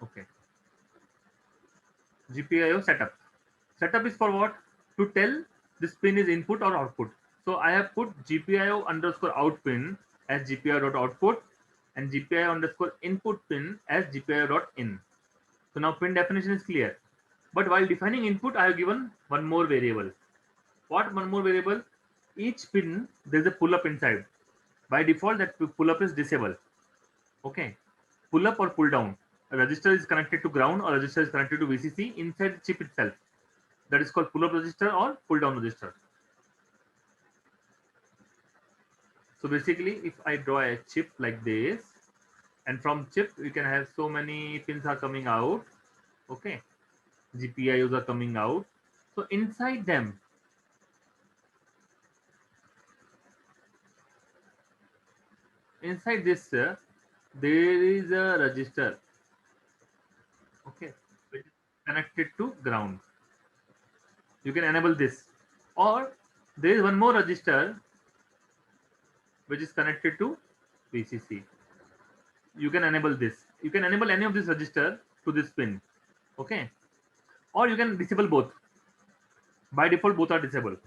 Okay. GPIO setup. Setup is for what? To tell this pin is input or output. So I have put GPIO underscore out pin as GPIO dot output and GPIO underscore input pin as GPIO dot in. So now pin definition is clear. But while defining input, I have given one more variable. What one more variable? Each pin there is a pull up inside. By default, that pull up is disabled. Okay. Pull up or pull down. A register is connected to ground or register is connected to VCC inside the chip itself. That is called pull up register or pull down register. So basically, if I draw a chip like this, and from chip we can have so many pins are coming out. Okay, GPIOs are coming out. So inside this, there is a register. Okay, which is connected to ground. You can enable this, or there is one more register which is connected to VCC. You can enable this. You can enable any of this register to this pin. Okay, or you can disable both. By default, both are disabled.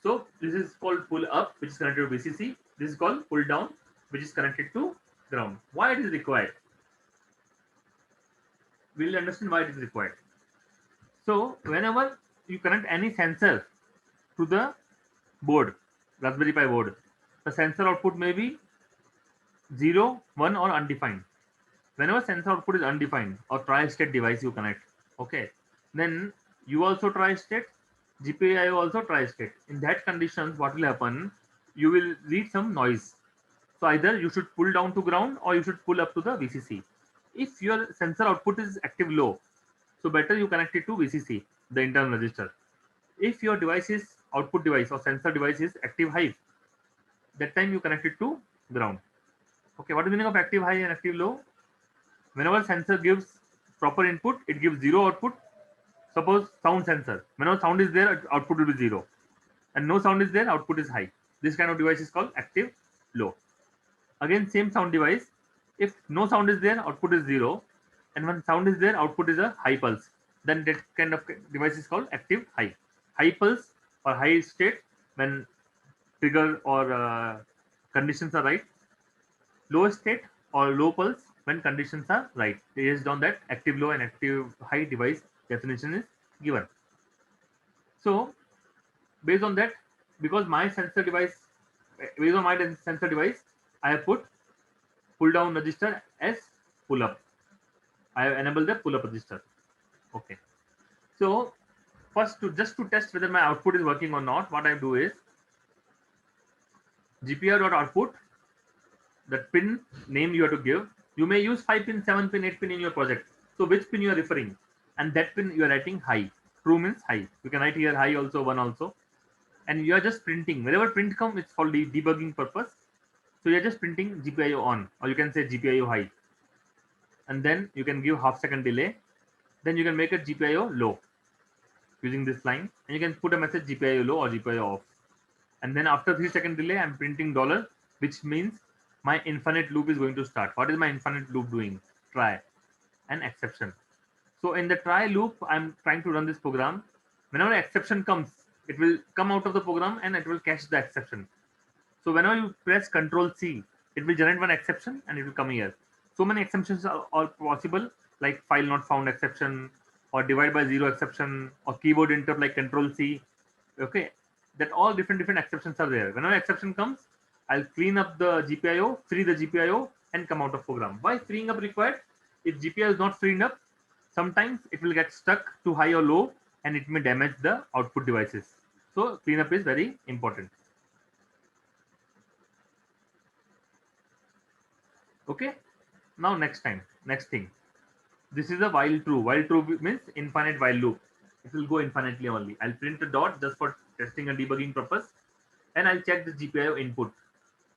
So this is called pull up, which is connected to VCC. This is called pull down, which is connected to ground. Why it is required? We'll understand why it is required. So whenever you connect any sensor to the board, Raspberry Pi board, the sensor output may be 0, 1 or undefined. Whenever sensor output is undefined or tri-state device you connect, okay, then you also tri-state, GPIO also tri-state. In that conditions, what will happen? You will read some noise. So either you should pull down to ground or you should pull up to the VCC. If your sensor output is active low, so better you connect it to VCC, the internal register. If your device is output device or sensor device is active high, that time you connect it to ground. Okay, what is the meaning of active high and active low? Whenever sensor gives proper input, it gives zero output. Suppose sound sensor. Whenever sound is there, output will be zero. And no sound is there, output is high. This kind of device is called active low. Again, same sound device. If no sound is there, output is zero. And when sound is there, output is a high pulse. Then that kind of device is called active high. High pulse or high state when trigger or conditions are right. Low state or low pulse when conditions are right. Based on that, active low and active high device definition is given. So based on that, because my sensor device, based on my sensor device, I have put pull down register as pull up. I have enabled the pull up register. Okay. So first, to just to test whether my output is working or not, what I do is GPIO.output, that pin name you have to give. You may use 5 pin, 7 pin, 8 pin in your project. So which pin you are referring, and that pin you are writing high. True means high. You can write here high also, 1 also, and you are just printing. Whenever print come, it's for the debugging purpose. So you are just printing GPIO on, or you can say GPIO high, and then you can give half second delay. Then you can make a GPIO low using this line, and you can put a message GPIO low or GPIO off. And then after 3 second delay, I'm printing dollar, which means my infinite loop is going to start. What is my infinite loop doing? Try an exception. So in the try loop, I'm trying to run this program. Whenever exception comes, it will come out of the program and it will catch the exception. So whenever you press Control C, it will generate one exception and it will come here. So many exceptions are possible, like file not found exception, or divide by zero exception, or keyboard interrupt like Control C. Okay, that all different exceptions are there. Whenever exception comes, I'll clean up the GPIO, free the GPIO, and come out of program. Why freeing up required? If GPIO is not freed up, sometimes it will get stuck to high or low, and it may damage the output devices. So cleanup is very important. Okay. Now next thing. This is a while true. While true means infinite while loop. It will go infinitely only. I'll print a dot just for testing and debugging purpose, and I'll check the GPIO input.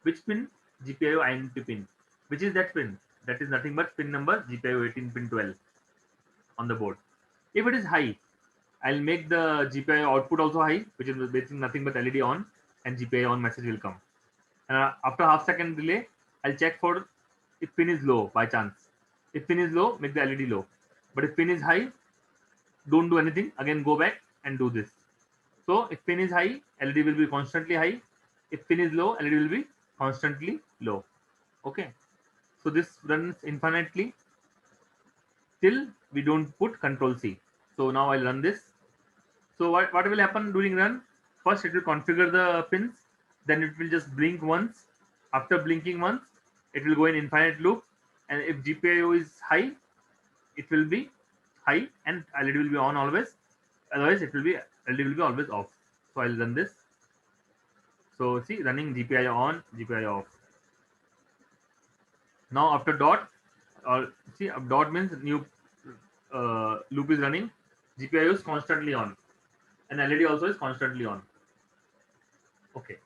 Which pin? GPIO INP pin. Which is that pin? That is nothing but pin number GPIO 18 pin 12 on the board. If it is high, I'll make the GPIO output also high, which is basically nothing but LED on, and GPIO on message will come. And after half second delay, I'll check for if pin is low by chance. If pin is low, make the LED low. But if pin is high, don't do anything. Again, go back and do this. So if pin is high, LED will be constantly high. If pin is low, LED will be constantly low. Okay. So this runs infinitely till we don't put Control C. So now I'll run this. So what will happen during run? First, it will configure the pins. Then it will just blink once. After blinking once, it will go in infinite loop. And if GPIO is high, it will be high and LED will be on always. Otherwise, LED will be always off. So I'll run this. So see, running GPIO on, GPIO off. Now after dot, or see, dot means new loop is running. GPIO is constantly on, and LED also is constantly on. Okay.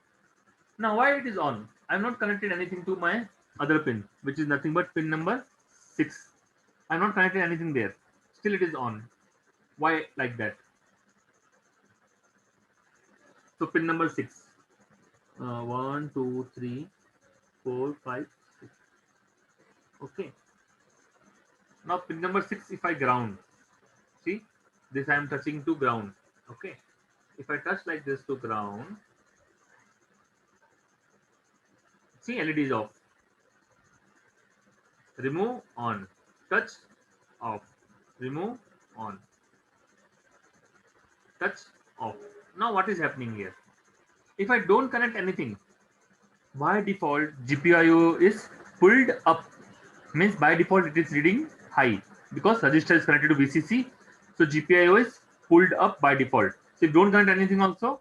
Now why it is on? I have not connected anything to my other pin, which is nothing but pin number 6. I have not connected anything there. Still it is on. Why like that? So pin number 6. 1, 2, 3, 4, 5, 6. Okay. Now pin number 6, if I ground, see, this I am touching to ground. Okay. If I touch like this to ground, see, LED is off. Remove, on. Touch, off. Remove, on. Touch, off. Now what is happening here? If I don't connect anything, by default GPIO is pulled up, means by default it is reading high because register is connected to VCC. So GPIO is pulled up by default. So if you don't connect anything also,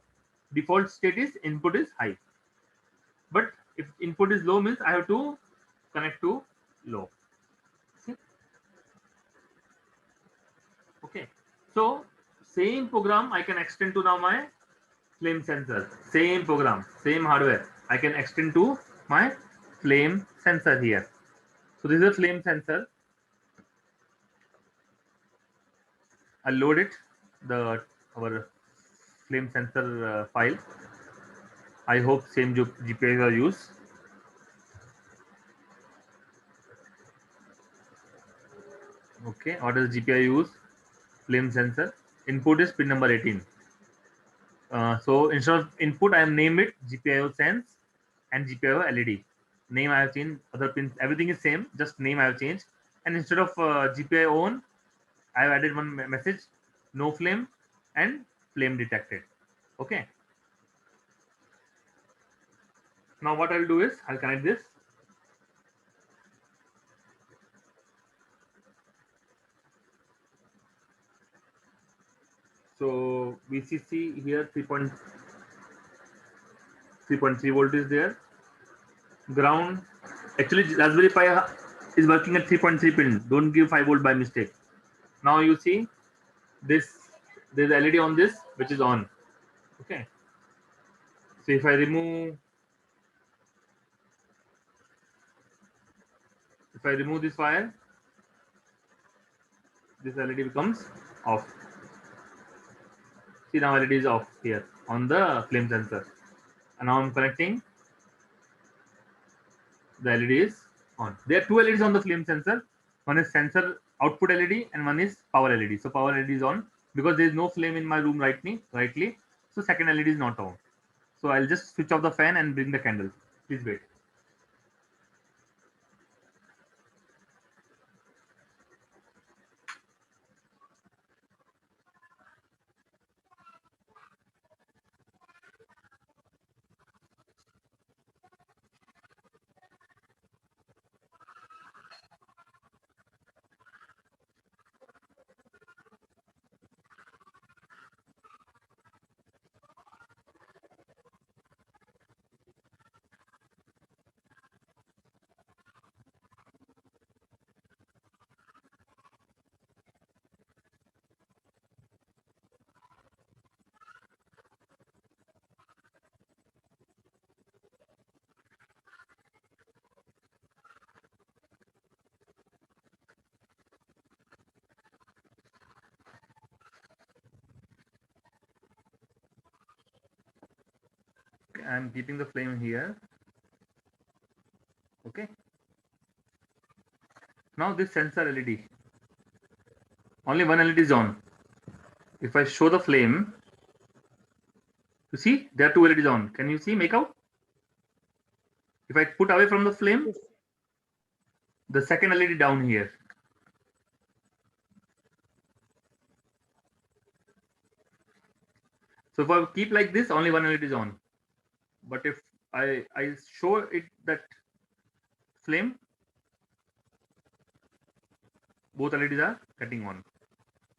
default state is input is high. But if input is low, means I have to connect to low. See? Okay. So same program I can extend to now my flame sensor. Same program, same hardware. I can extend to my flame sensor here. So this is a flame sensor. I'll load it, the our flame sensor file. I hope same GPIOs are used. Okay, what does GPIO use? Flame sensor. Input is pin number 18. So instead of input, I have named it GPIO sense and GPIO LED. Name I have changed, other pins, everything is same, just name I have changed. And instead of GPIO on, I have added one message, no flame and flame detected. Okay. Now what I'll do is I'll connect this. So VCC here 3.3 volt is there. Ground, actually Raspberry Pi is working at 3.3 pin. Don't give 5 volt by mistake. Now you see this, there's LED on this which is on. Okay. So if I remove this wire, this LED becomes off. See, now LED is off here on the flame sensor. And now I'm connecting, the LED is on. There are two LEDs on the flame sensor. One is sensor output LED and one is power LED. So power LED is on because there is no flame in my room rightly. So second LED is not on. So I'll just switch off the fan and bring the candle. Please wait. I'm keeping the flame here. Okay. Now this sensor LED, only one LED is on. If I show the flame, you see there are two LEDs on. Can you see, make out? If I put away from the flame, the second LED down here. So if I keep like this, only one LED is on. But if I show it that flame, both LEDs are getting on.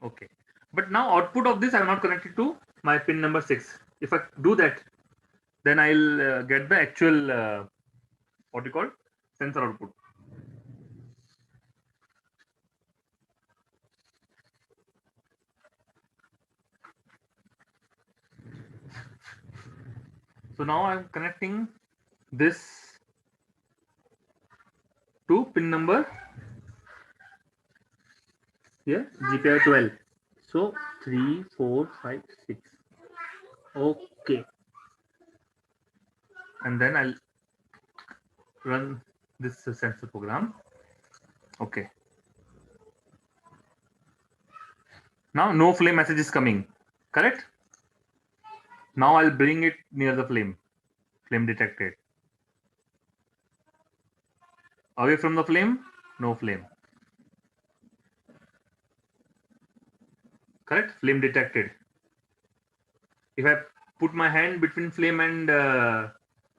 Okay. But now output of this I have not connected to my pin number 6. If I do that, then I'll get the actual what you call sensor output. So now I'm connecting this to pin number here, GPIO 12. So 3, 4, 5, 6. Okay. And then I'll run this sensor program. Okay. Now no flame message is coming, correct? Now I'll bring it near the flame detected. Away from the flame, no flame. Correct? Flame detected. If I put my hand between flame and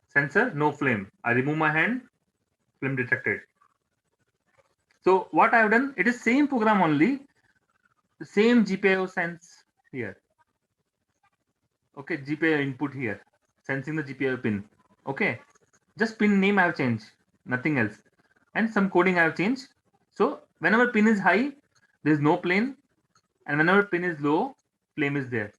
sensor, no flame. I remove my hand, flame detected. So what I have done, it is same program only, the same GPIO sense here. Okay, GPIO input here, sensing the GPIO pin. Okay, just pin name I have changed, nothing else. And some coding I have changed. So whenever pin is high, there is no flame, and whenever pin is low, flame is there.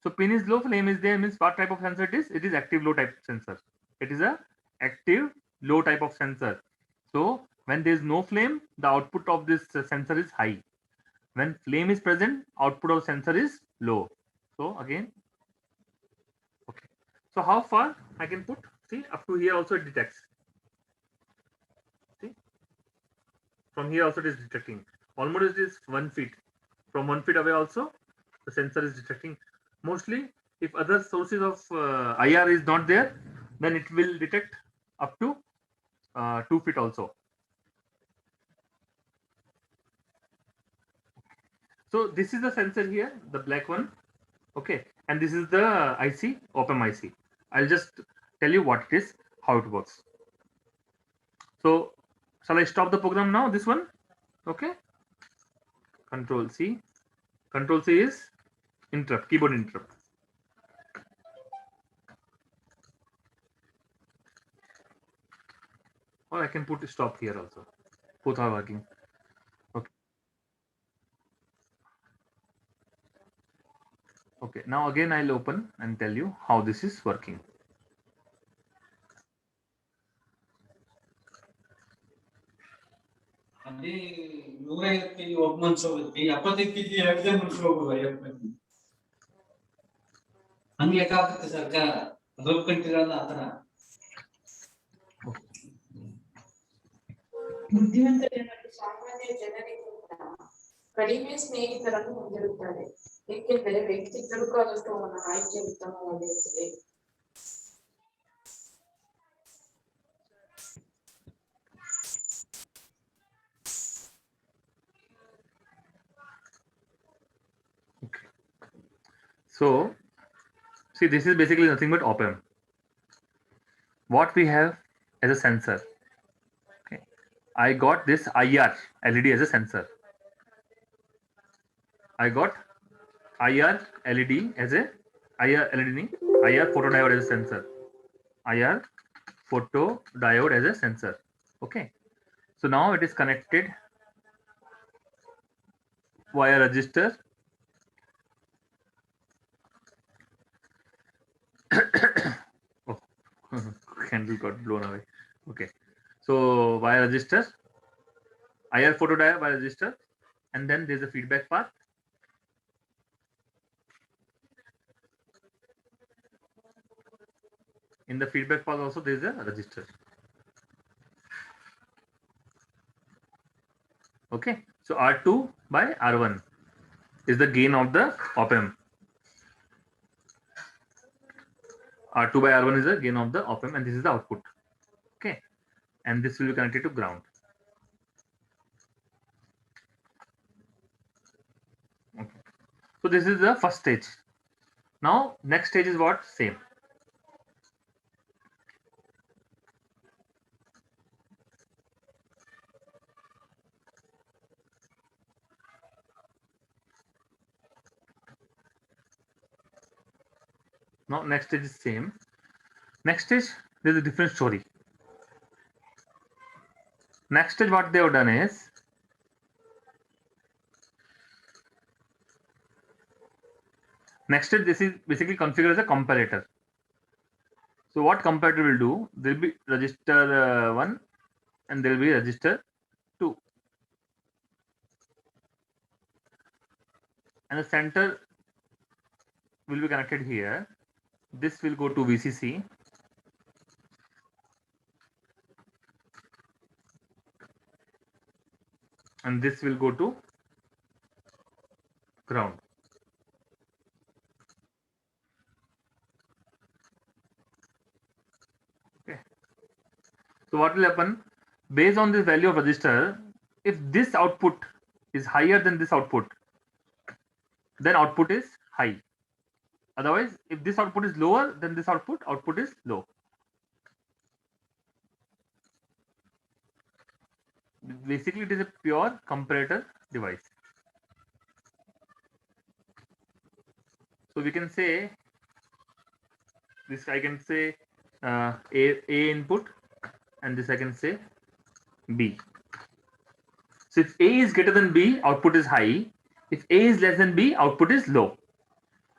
So pin is low, flame is there means what type of sensor it is? It is active low type sensor. It is a active low type of sensor. So when there is no flame, the output of this sensor is high. When flame is present, output of sensor is low. So again, okay. So how far I can put? See, up to here also it detects. See, from here also it is detecting. Almost it is 1 feet. From 1 feet away also, the sensor is detecting. Mostly, if other sources of IR is not there, then it will detect up to 2 feet also. So this is the sensor here, the black one. Okay, and this is the IC, OPAM IC. I'll just tell you what it is, how it works. So shall I stop the program now? This one, okay. Control C. Control C is interrupt, keyboard interrupt. Or I can put stop here also. Both are working. Okay. Okay. Now again I'll open and tell you how this is working. ಅಲ್ಲಿ 150 ಒಬ್ಬ ಮನುಷ್ಯ ಹೋಗ್ತಿ 75 KG ಎರಡು ಮನುಷ್ಯರು ಹೋಗುವ 70 ಹಂಗೆ ಲೆಕ್ಕ ಹಾಕುತ್ತೆ ಸರ್ಕಾರ ರೊಕ್ಕ ಕಂಟಿರಲ್ಲ ಆತರ ಬುದ್ಧಿವಂತ ಜನರು ಸಾಮಾನ್ಯ ಜನರಿಗಿಂತ ಕಡಿಮೆ ಸ್ನೇಹಿತರನ್ನು ಹೊಂದಿರುತ್ತಾರೆ ಏಕೆಂದರೆ ವ್ಯಕ್ತಿ ಚುರುಕಾದಷ್ಟು ಅವನ ಆಯ್ಕೆ ಉತ್ತಮವಾಗಿರುತ್ತದೆ. So see, this is basically nothing but op-amp. What we have as a sensor. Okay, I got this IR LED as a sensor. I got IR LED as a IR LED, IR photodiode as a sensor. IR photodiode as a sensor. Okay, so now it is connected via register. Oh, candle got blown away. Okay, so via register, IR photodiode via register, and then there's a feedback path. In the feedback path also there is a register. Okay, so R2 by R1 is the gain of the op-amp. R2 by R1 is the gain of the op-amp, and this is the output. Okay, and this will be connected to ground. Okay, so this is the first stage. Now next stage is what? Same. Now next stage is same. Next stage, there's a different story. Next stage, what they have done is, next stage, this is basically configured as a comparator. So what comparator will do? There will be register 1 and there will be register 2. And the center will be connected here. This will go to VCC. And this will go to ground. Okay. So what will happen? Based on this value of register, if this output is higher than this output, then output is high. Otherwise, if this output is lower than this output is low. Basically, it is a pure comparator device. So we can say this. I can say A input, and this I can say B. So if A is greater than B, output is high. If A is less than B, output is low.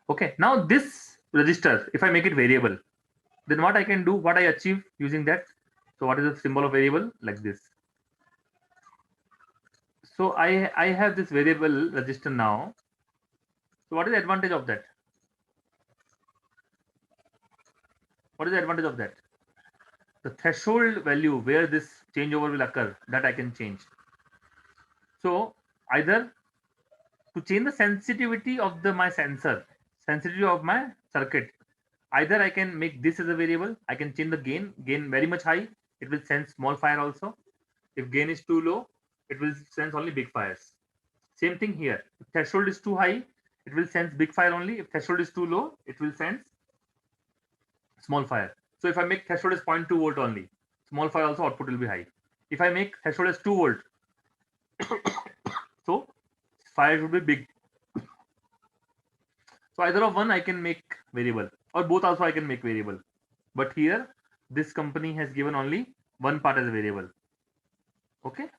Okay. Now this register, if I make it variable, then what I can do, what I achieve using that. So what is the symbol of variable? Like this. So I have this variable register now. So what is the advantage of that? What is the advantage of that? The threshold value where this changeover will occur, that I can change. So either to change the sensitivity of my sensor, sensitivity of my circuit, either I can make this as a variable. I can change the gain very much high. It will sense small fire also. If gain is too low, it will sense only big fires. Same thing here. If threshold is too high, it will sense big fire only. If threshold is too low, it will sense small fire. So if I make threshold as 0.2 volt only, small fire also output will be high. If I make threshold as 2 volt, so fire should be big. So either of one I can make variable, or both also I can make variable. But here this company has given only one part as a variable. Okay.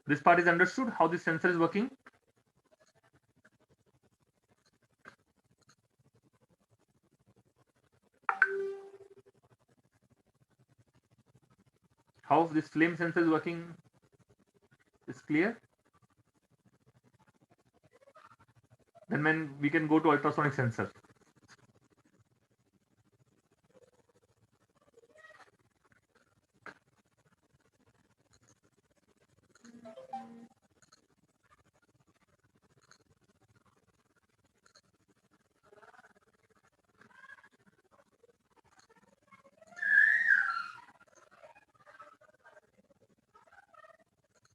This part is understood how this sensor is working. How this flame sensor is working is clear. Then when we can go to ultrasonic sensor.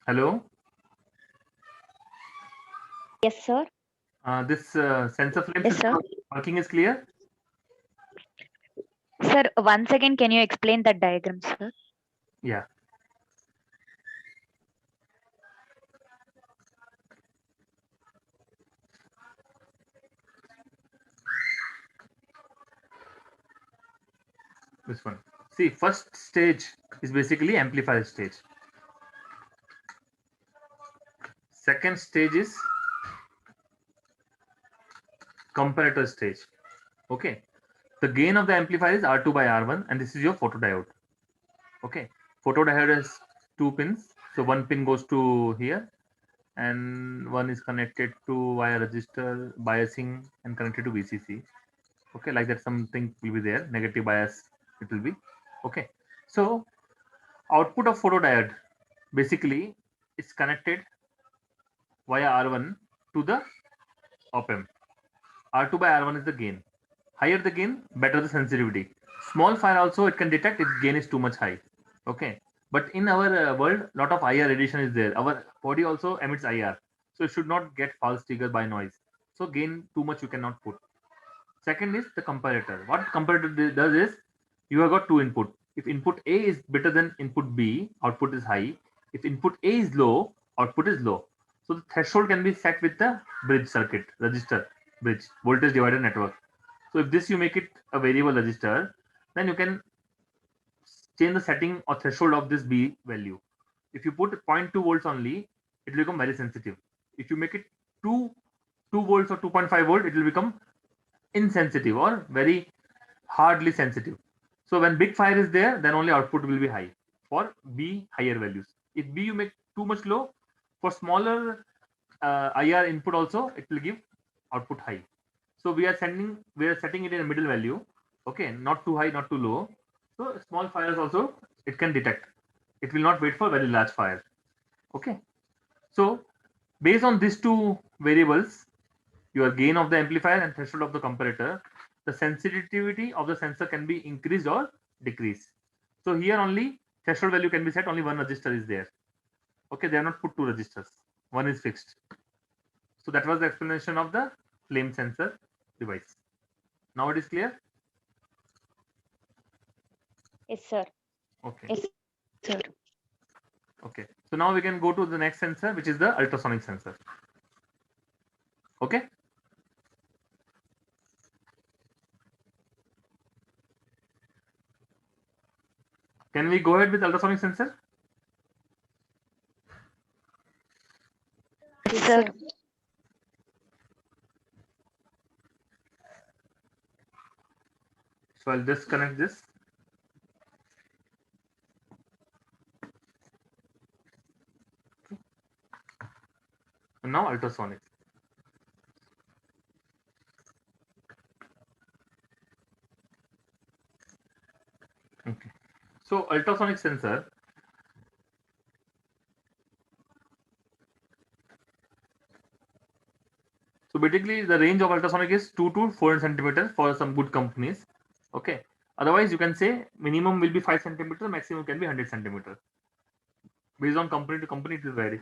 Hello. Yes, sir. This sensor flame Yes, sir. working is clear. Sir, once again, can you explain that diagram, sir? Yeah. This one. See, first stage is basically amplifier stage. Second stage is comparator stage. Okay. The gain of the amplifier is R2 by R1, and this is your photodiode. Okay. Photodiode has 2 pins. So one pin goes to here, and one is connected to via resistor biasing and connected to VCC. Okay, like that something will be there. Negative bias it will be. Okay. So output of photodiode basically it's connected via R1 to the op-amp. R2 by R1 is the gain. Higher the gain, better the sensitivity. Small fire also it can detect if gain is too much high. Okay, but in our world, lot of IR radiation is there. Our body also emits IR, so it should not get false trigger by noise. So gain too much you cannot put. Second is the comparator. What comparator does is you have got two input. If input A is better than input B, output is high. If input A is low, output is low. So the threshold can be set with the bridge circuit, resistor, bridge, voltage divider network. So if this you make it a variable resistor, then you can change the setting or threshold of this B value. If you put 0.2 volts only, it will become very sensitive. If you make it 2 volts or 2.5 volt, it will become insensitive or very hardly sensitive. So when big fire is there, then only output will be high for B higher values. If B you make too much low, for smaller IR input also, it will give output high. So we are setting it in a middle value. Okay, not too high, not too low. So small fires also it can detect. It will not wait for very large fire. Okay. So based on these two variables, your gain of the amplifier and threshold of the comparator, the sensitivity of the sensor can be increased or decreased. So here only threshold value can be set, only one resistor is there. Okay, they are not put two resistors. One is fixed. So that was the explanation of the flame sensor device. Now it is clear? Yes, sir. Okay. Yes, sir. Okay. So now we can go to the next sensor, which is the ultrasonic sensor. Okay. Can we go ahead with ultrasonic sensor? Yes, sir. So I'll disconnect this. And now ultrasonic. Okay. So ultrasonic sensor. So basically the range of ultrasonic is 2 to 4 centimeters for some good companies. Okay. Otherwise you can say minimum will be 5 centimeters, maximum can be 100 centimeters. Based on company to company it will vary.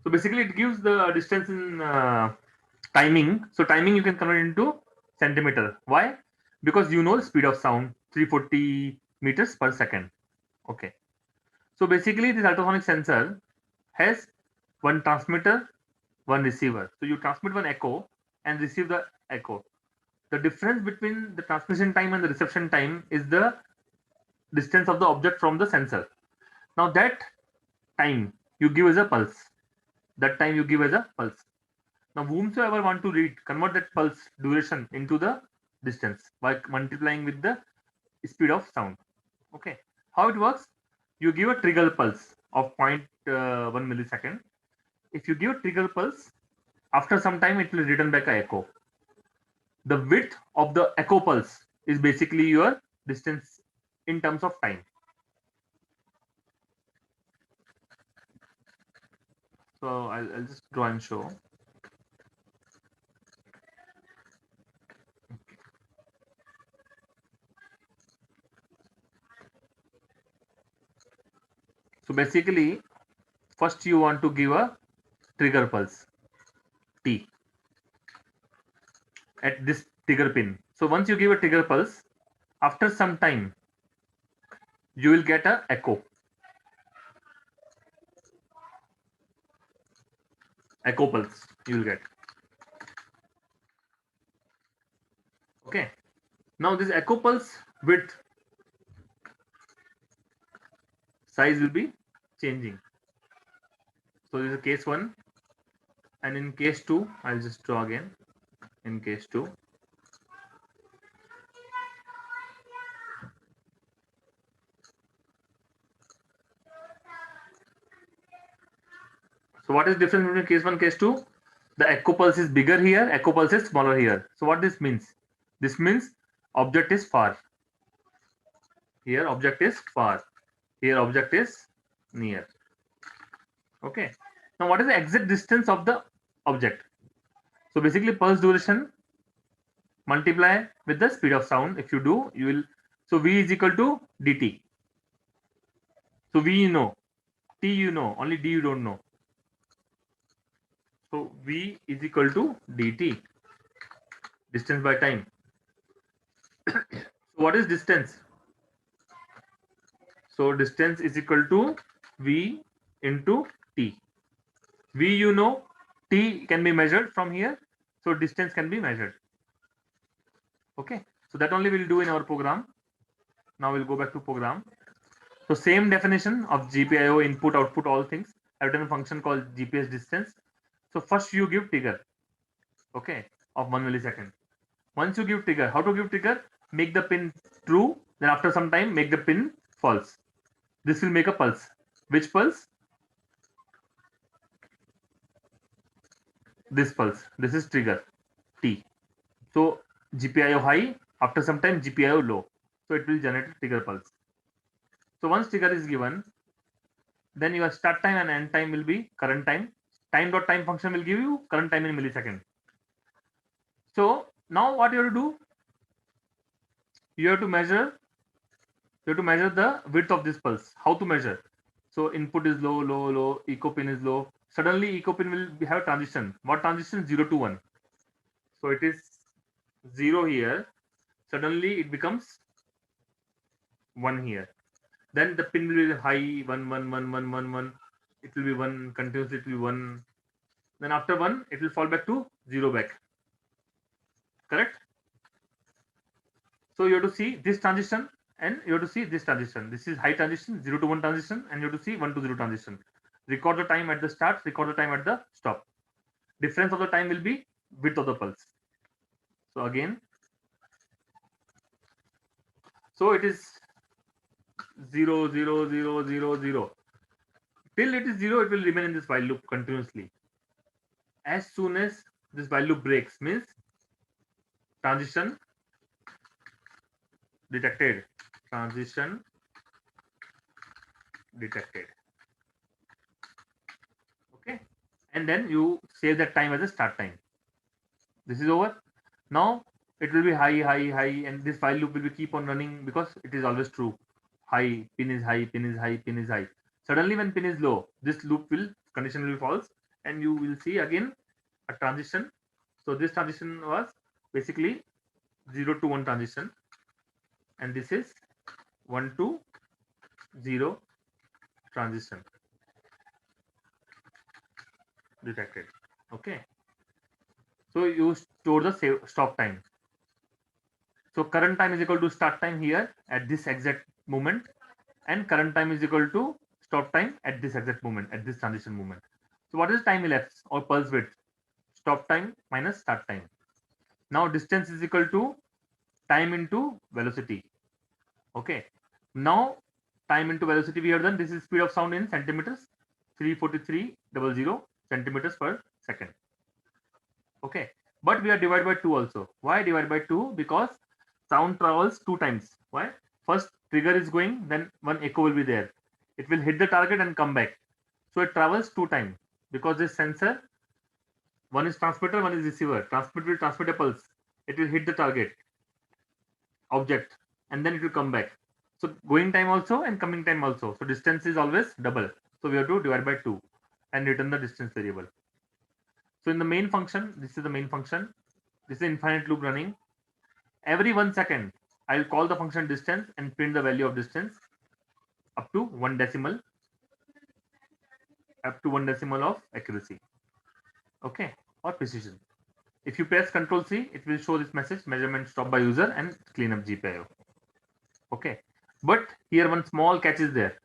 So basically it gives the distance in timing. So timing you can convert into centimeter. Why? Because you know the speed of sound 340 meters per second. Okay. So basically this ultrasonic sensor has one transmitter, one receiver. So you transmit one echo and receive the echo. The difference between the transmission time and the reception time is the distance of the object from the sensor. Now that time you give as a pulse. That time you give as a pulse. Now whomsoever want to read, convert that pulse duration into the distance by multiplying with the speed of sound. Okay. How it works? You give a trigger pulse of 0.1 millisecond. If you give a trigger pulse, after some time it will return back a echo. The width of the echo pulse is basically your distance in terms of time. So I'll just draw and show. So basically, first you want to give a trigger pulse T at this trigger pin. So once you give a trigger pulse, after some time, you will get a echo. Echo pulse you will get. Okay. Now this echo pulse width size will be changing. So this is case 1, and in case 2, I'll just draw again. In case 2, so what is difference between case 1 case 2? The echo pulse is bigger here, echo pulse is smaller here. So what this means? This means object is far. Here object is far. Here object is near. Okay. Now what is the exact distance of the object? So basically pulse duration multiply with the speed of sound. If you do, you will, so v is equal to dt. So v you know, t you know, only d you don't know. So v is equal to dt, distance by time. So what is distance? So distance is equal to v into t. V you know, t can be measured from here, so distance can be measured. Okay, so that only we'll do in our program. Now we'll go back to program. So same definition of GPIO, input, output, all things. I've done a function called GPS distance. So first you give trigger, okay, of 1 millisecond. Once you give trigger, how to give trigger? Make the pin true, then after some time make the pin false. This will make a pulse. Which pulse? This pulse. This is trigger T. So GPIO high, after some time GPIO low. So it will generate a trigger pulse. So once trigger is given, then your start time and end time will be current time. Time.time function will give you current time in millisecond. So now what you have to do? You have to measure the width of this pulse. How to measure? So input is low, low, low, echo pin is low. Suddenly echo pin will have transition. What transition? 0 to 1. So it is 0 here. Suddenly it becomes 1 here. Then the pin will be high, 1, 1, 1, 1, 1, 1. It will be 1, continuously it will be 1. Then after 1, it will fall back to 0 back. Correct? So you have to see this transition and you have to see this transition. This is high transition, 0 to 1 transition, and you have to see 1 to 0 transition. Record the time at the start, record the time at the stop. Difference of the time will be width of the pulse. So again, so it is 0, 0, 0, 0, 0. Till it is 0, it will remain in this while loop continuously. As soon as this while loop breaks, means transition detected. Transition detected. Okay. And then you save that time as a start time. This is over. Now it will be high, high, high, and this while loop will be keep on running because it is always true. High, pin is high, pin is high, pin is high. Suddenly when pin is low, this loop will condition will be false, and you will see again a transition. So this transition was basically 0 to 1 transition, and this is 1 to 0 transition detected. Okay. So you store the save, stop time. So current time is equal to start time here at this exact moment, and current time is equal to stop time at this exact moment, at this transition moment. So what is time elapsed or pulse width? Stop time minus start time. Now distance is equal to time into velocity. Okay. Now time into velocity we have done. This is speed of sound in centimeters, 343.00 centimeters per second. Okay. But we are divided by 2 also. Why divided by 2? Because sound travels 2 times. Why? First trigger is going, then one echo will be there. It will hit the target and come back. So it travels 2 times because this sensor, one is transmitter, one is receiver. Transmitter will transmit a pulse. It will hit the target object and then it will come back. So going time also and coming time also. So distance is always double. So we have to divide by 2 and return the distance variable. So in the main function, this is the main function. This is infinite loop running. Every 1 second, I'll call the function distance and print the value of distance up to 1 decimal, of accuracy. Okay, or precision. If you press Ctrl C, it will show this message: measurement stopped by user and clean up GPIO. Okay, but here one small catch is there.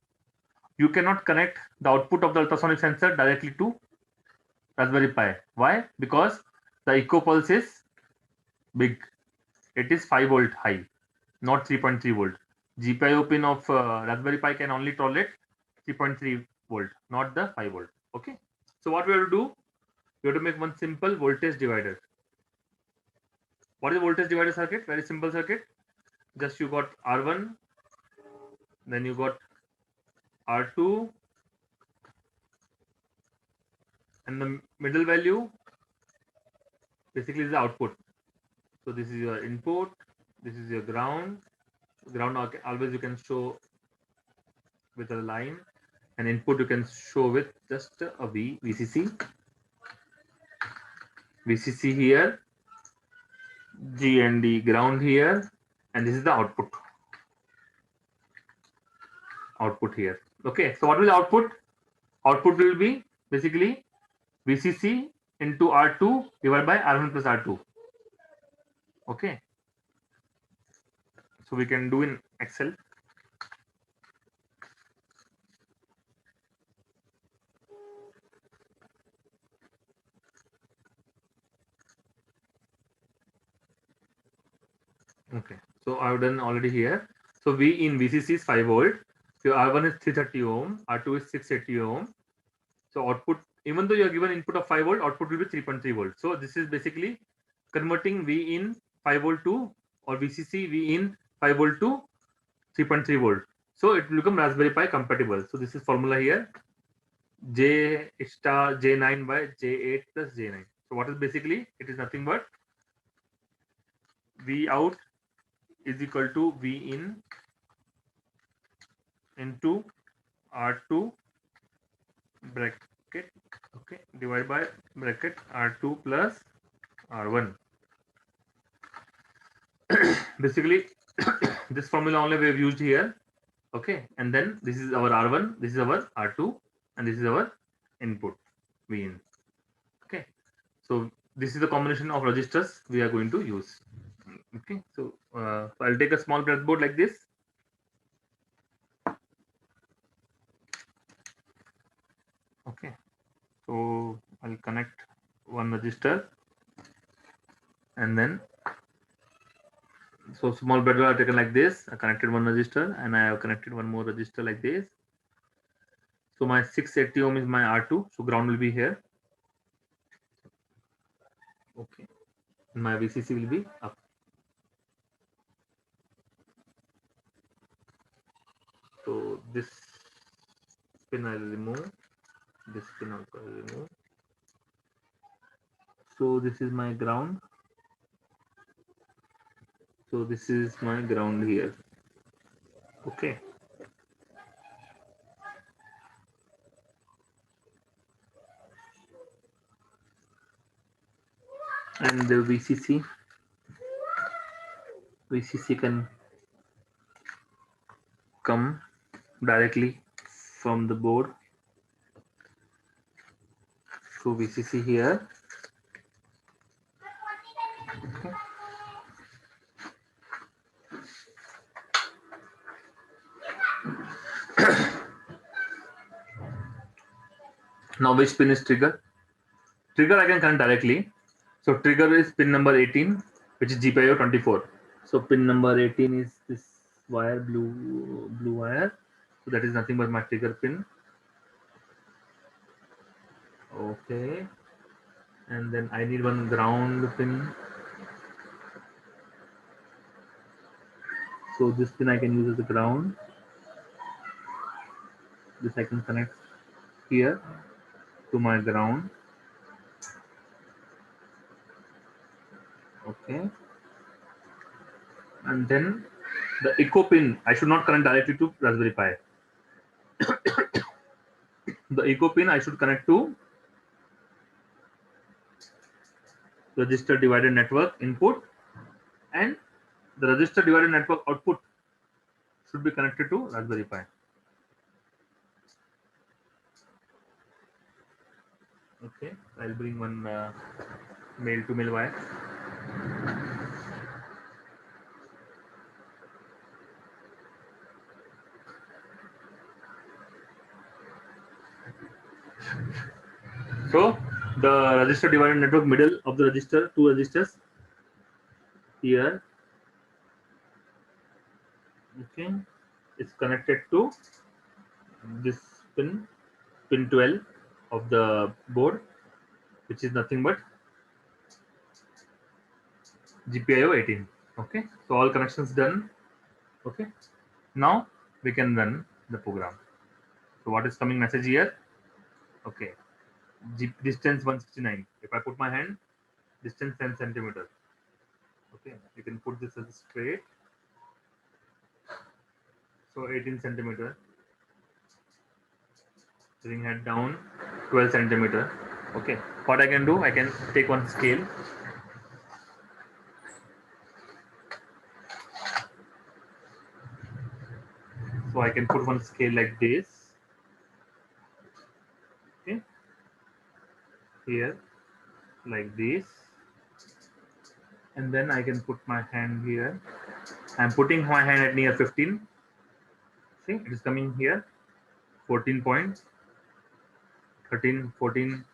You cannot connect the output of the ultrasonic sensor directly to Raspberry Pi. Why? Because the echo pulse is big. It is 5 volt high, not 3.3 volt. GPIO pin of Raspberry Pi can only tolerate 3.3 volt, not the 5 volt. Okay. So what we have to do? We have to make one simple voltage divider. What is a voltage divider circuit? Very simple circuit. Just you got R1, then you got R2, and the middle value basically is the output. So this is your input, this is your ground. Ground always you can show with a line, and input you can show with just a VCC. VCC here, G and D ground here, and this is the output. Output here. Okay, so what will the output? Output will be basically VCC into R2 divided by R1 plus R2. Okay, so we can do in Excel. Okay, so I've done already here. So V in VCC is 5 volt. Your R1 is 330 ohm, R2 is 680 ohm. So output, even though you are given input of 5 volt, output will be 3.3 volt. So this is basically converting V in 5 volt to, or VCC V in 5 volt to 3.3 volt. So it will become Raspberry Pi compatible. So this is formula here, J star J9 by J8 plus J9. So what is basically, it is nothing but V out is equal to V in into R2 bracket, okay, divided by bracket R2 plus R1. Basically this formula only we have used here. Okay, and then this is our R1, this is our R2, and this is our input V in. Okay, so this is the combination of registers we are going to use. Okay, so I'll take a small breadboard like this. Okay, so I'll connect one register, and then so small breadboard are taken like this. I connected one register, and I have connected one more register like this. So my 680 ohm is my R2, so ground will be here. Okay, and my VCC will be up. So this pin I will remove. This pin also I will remove. So this is my ground. So this is my ground here. Okay. And the VCC can come directly from the board. So VCC here. Okay. Now which pin is trigger? Trigger I can connect directly. So trigger is pin number 18, which is GPIO 24. So pin number 18 is this wire, blue wire. So that is nothing but my trigger pin. Okay. And then I need one ground pin. So this pin I can use as a ground. This I can connect here to my ground. Okay. And then the echo pin, I should not connect directly to Raspberry Pi. The echo pin I should connect to register divided network input, and the register divided network output should be connected to Raspberry Pi. Okay, I'll bring one male to male wire. So the register divided network middle of the register, two registers here. Okay, it's connected to this pin 12 of the board, which is nothing but GPIO 18. Okay, so all connections done. Okay, now we can run the program. So what is coming message here? Okay, distance 169. If I put my hand, distance 10 centimeter. Okay, you can put this as straight. So 18 centimeter. Bring head down 12 centimeter. Okay, what I can do, I can take one scale. So I can put one scale like this. Okay, here like this, and then I can put my hand here. I'm putting my hand at near 15. See, it is coming here 14 point 13 14.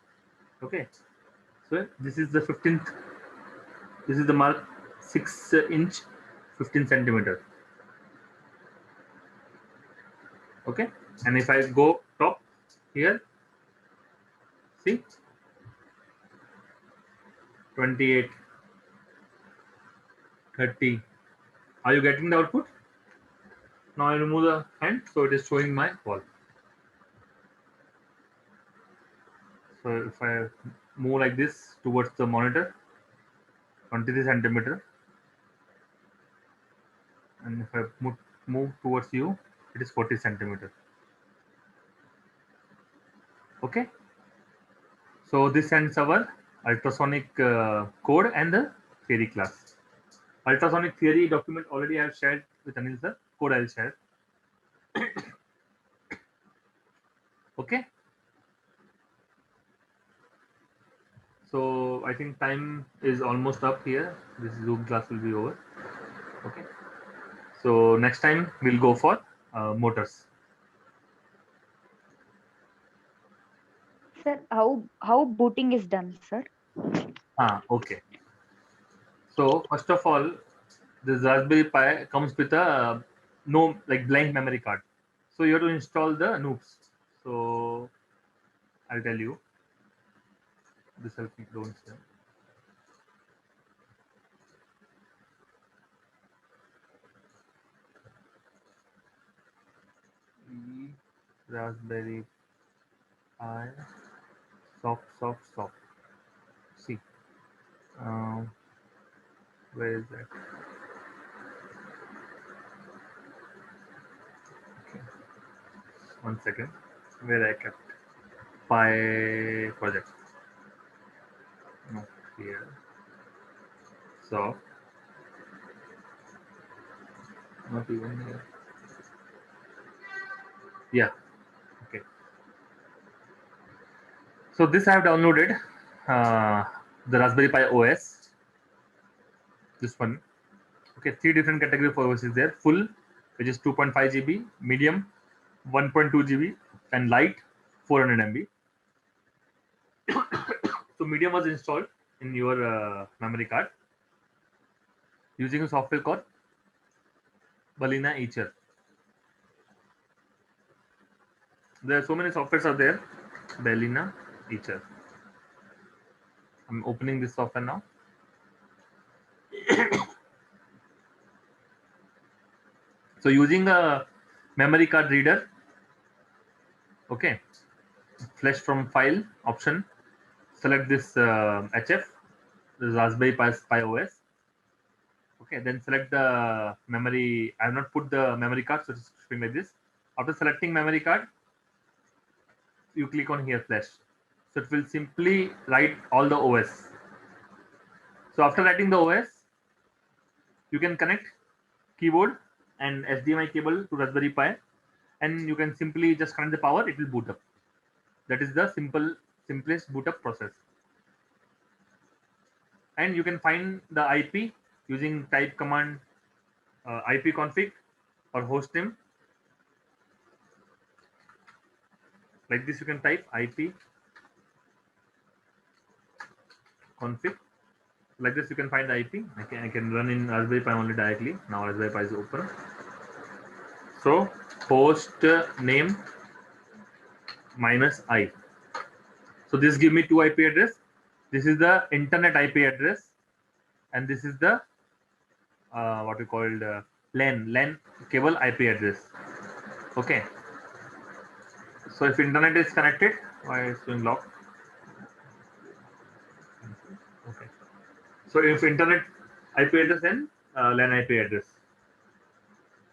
Okay, so this is the 15th. This is the mark 6 inch 15 centimeter. Okay, and if I go top here, see 28 30. Are you getting the output? Now I remove the hand, so it is showing my wall. So if I move like this towards the monitor, 23 centimeter, and if I move towards you, it is 40 centimeter. Okay, so this ends our ultrasonic code and the theory class. Ultrasonic theory document already I have shared with Anil sir. Code I will share. Okay. So I think time is almost up here. This Zoom class will be over. Okay. So next time we'll go for motors. Sir, how booting is done, sir? Okay. So first of all, this Raspberry Pi comes with a no like blank memory card. So you have to install the noobs. So I'll tell you. This help me don't share. Raspberry Pi soft. See, where is that? Okay. One second. Where I kept Pi project? No, here. Soft. Not even here. Yeah. Okay. So this I have downloaded the Raspberry Pi OS. This one. Okay, 3 different category for OS is there. Full, which is 2.5 GB, medium, 1.2 GB, and light, 400 MB. So medium was installed in your memory card using a software called Balena Etcher. There are so many softwares are there. Balena Etcher. I'm opening this software now. So using a memory card reader, okay, flash from file option, select this HF, this Raspberry Pi OS. Okay, then select the memory. I have not put the memory card, so it's showing like this. After selecting memory card, you click on here flash. So it will simply write all the OS. So after writing the OS, you can connect keyboard and HDMI cable to Raspberry Pi, and you can simply just connect the power. It will boot up. That is the simplest boot up process. And you can find the IP using type command ipconfig or hostname. Like this, you can type IP config. Like this, you can find the IP. I can run in Raspberry Pi only directly. Now Raspberry Pi is open. So host name -i. So this give me 2 IP address. This is the internet IP address, and this is the what we called LAN cable IP address. Okay. So if internet is connected, why is showing locked? Okay. So if internet IP address and LAN IP address.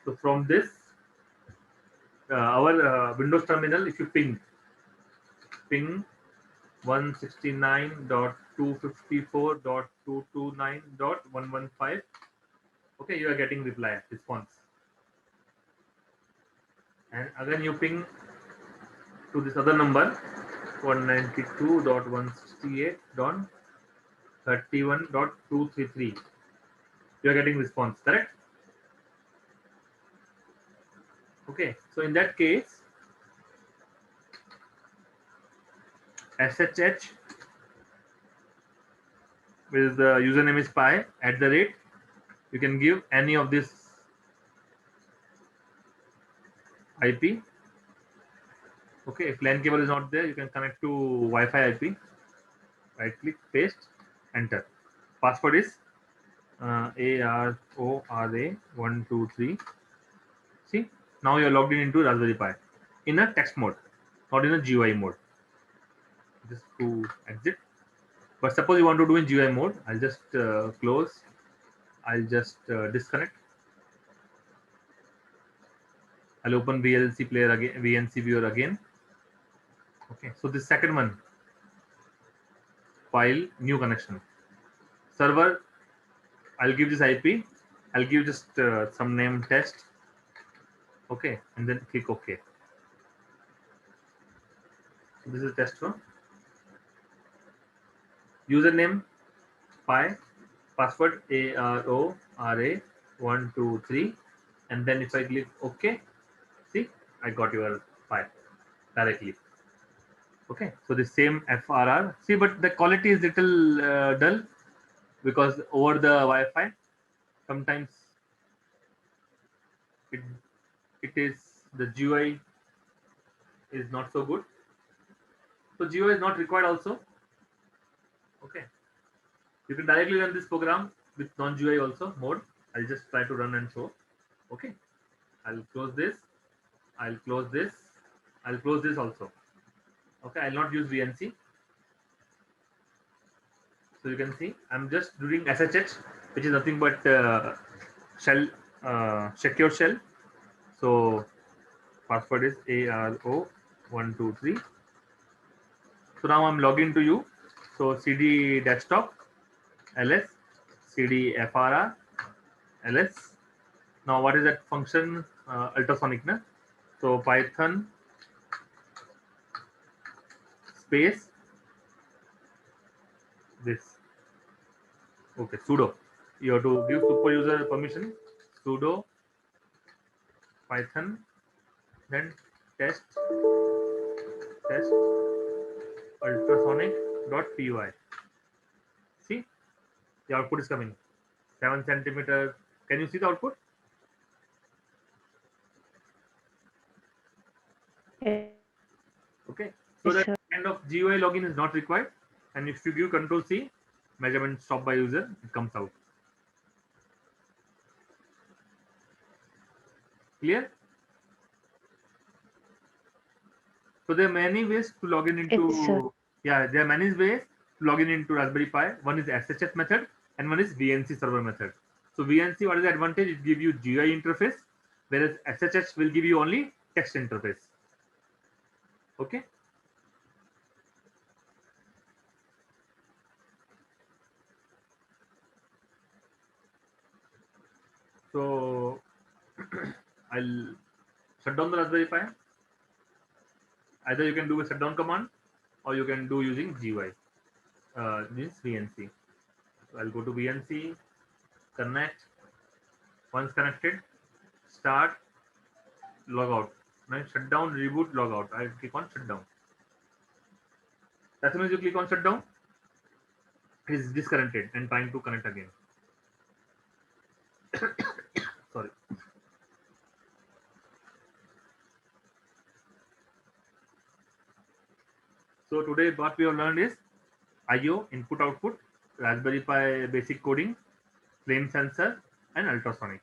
So from this, our Windows terminal, if you ping 169.254.229.115, okay, you are getting response. And again you ping to this other number 192.168.31.233. You are getting response, correct? Okay, so in that case, SSH with the username is pi @ you can give any of this IP. Okay, if LAN cable is not there, you can connect to Wi-Fi IP. Right click, paste, enter. Password is ARORA123. See, now you are logged in into Raspberry Pi in a text mode, not in a GUI mode. Just to exit. But suppose you want to do in GUI mode, I'll just close. I'll just disconnect. I'll open VLC player again, VNC viewer again. Okay, so this second one, file, new connection. Server, I'll give this IP. I'll give just some name test. Okay, and then click OK. So this is test one. Username pi, password ARORA123, and then if I click OK, see, I got your pi directly. Okay, so the same FRR. See, but the quality is little dull because over the Wi-Fi, sometimes it is the GUI is not so good. So GUI is not required also. Okay, you can directly run this program with non-GUI also mode. I'll just try to run and show. Okay, I'll close this. I'll close this. I'll close this also. Okay, I'll not use VNC. So you can see I'm just doing SSH, which is nothing but shell, secure shell. So password is ARO123. So now I'm logging to you. So CD desktop ls CD FRR ls. Now what is that function? Ultrasonic, na? So Python space this. Okay, sudo. You have to give super user permission. Sudo Python, then test ultrasonic.py. See, the output is coming. 7 centimeter. Can you see the output? Yes, Okay. So that sir. kind of GUI login is not required. And if you give Control C, measurement stopped by user, it comes out. Clear? So there are many ways to log in into. Yes, sir. Yeah, there are many ways to log in into Raspberry Pi. One is SSH method and one is VNC server method. So VNC, what is the advantage? It gives you GUI interface, whereas SSH will give you only text interface. Okay. So I'll shut down the Raspberry Pi. Either you can do a shutdown command or you can do using GUI, means VNC. So I'll go to VNC, connect. Once connected, start, log out. Now shut down, reboot, log out. I click on shutdown. As soon as you click on shutdown, it is disconnected and trying to connect again. Sorry. So today what we have learned is I/O, input output, Raspberry Pi basic coding, flame sensor, and ultrasonic.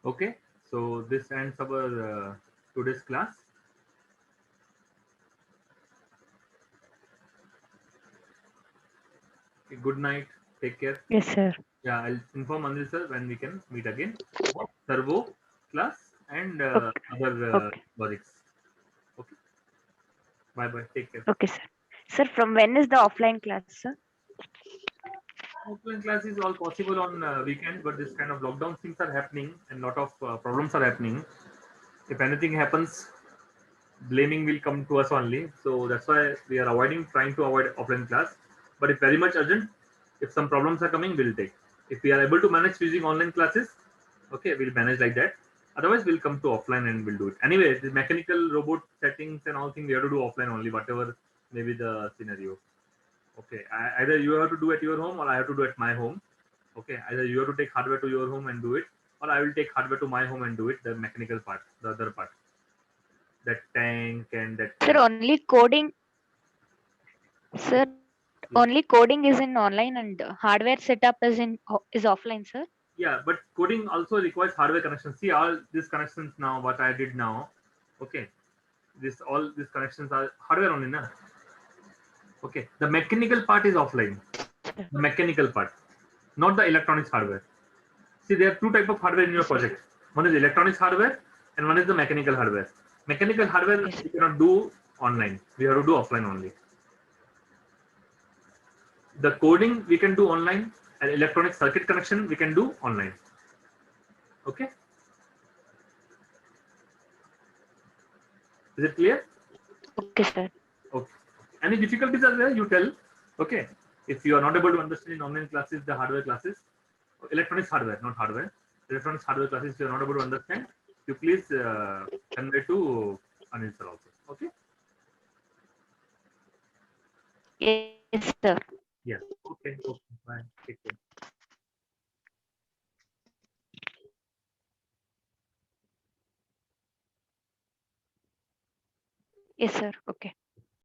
Okay, so this ends our today's class. Okay, good night. Take care. Yes, sir. Yeah, I'll inform Anil sir when we can meet again. Servo class and Okay. other Okay. logics. Okay. Bye bye. Take care. Okay, sir. Sir, from when is the offline class, sir? Offline class is all possible on weekend, but this kind of lockdown things are happening and lot of problems are happening. If anything happens, blaming will come to us only. So that's why we are trying to avoid offline class. But if very much urgent, if some problems are coming, we'll take. If we are able to manage using online classes, okay, we'll manage like that. Otherwise, we'll come to offline and we'll do it. Anyway, the mechanical robot settings and all things we have to do offline only, whatever may be the scenario. Okay, either you have to do at your home or I have to do at my home. Okay, either you have to take hardware to your home and do it, or I will take hardware to my home and do it. The mechanical part, the other part, that tank and that. Sir, only coding. Sir, only coding is in online and hardware setup is offline, sir. Yeah, but coding also requires hardware connections. See all these connections now. What I did now, okay, all these connections are hardware only, na? Okay, the mechanical part is offline. The mechanical part, not the electronics hardware. See, there are two type of hardware in your project. One is electronics hardware, and one is the mechanical hardware. Mechanical hardware Yes. we cannot do online. We have to do offline only. The coding we can do online, and electronic circuit connection we can do online. Okay, is it clear? Okay, sir. Okay. Any difficulties are there? You tell. Okay. If you are not able to understand in online classes, the hardware classes, electronics hardware, not hardware, electronics hardware classes, if you are not able to understand, you please convey to Anil sir also. Okay. Yes, sir. Yeah. Okay. Okay. Bye. Take care. Yes, sir. Okay.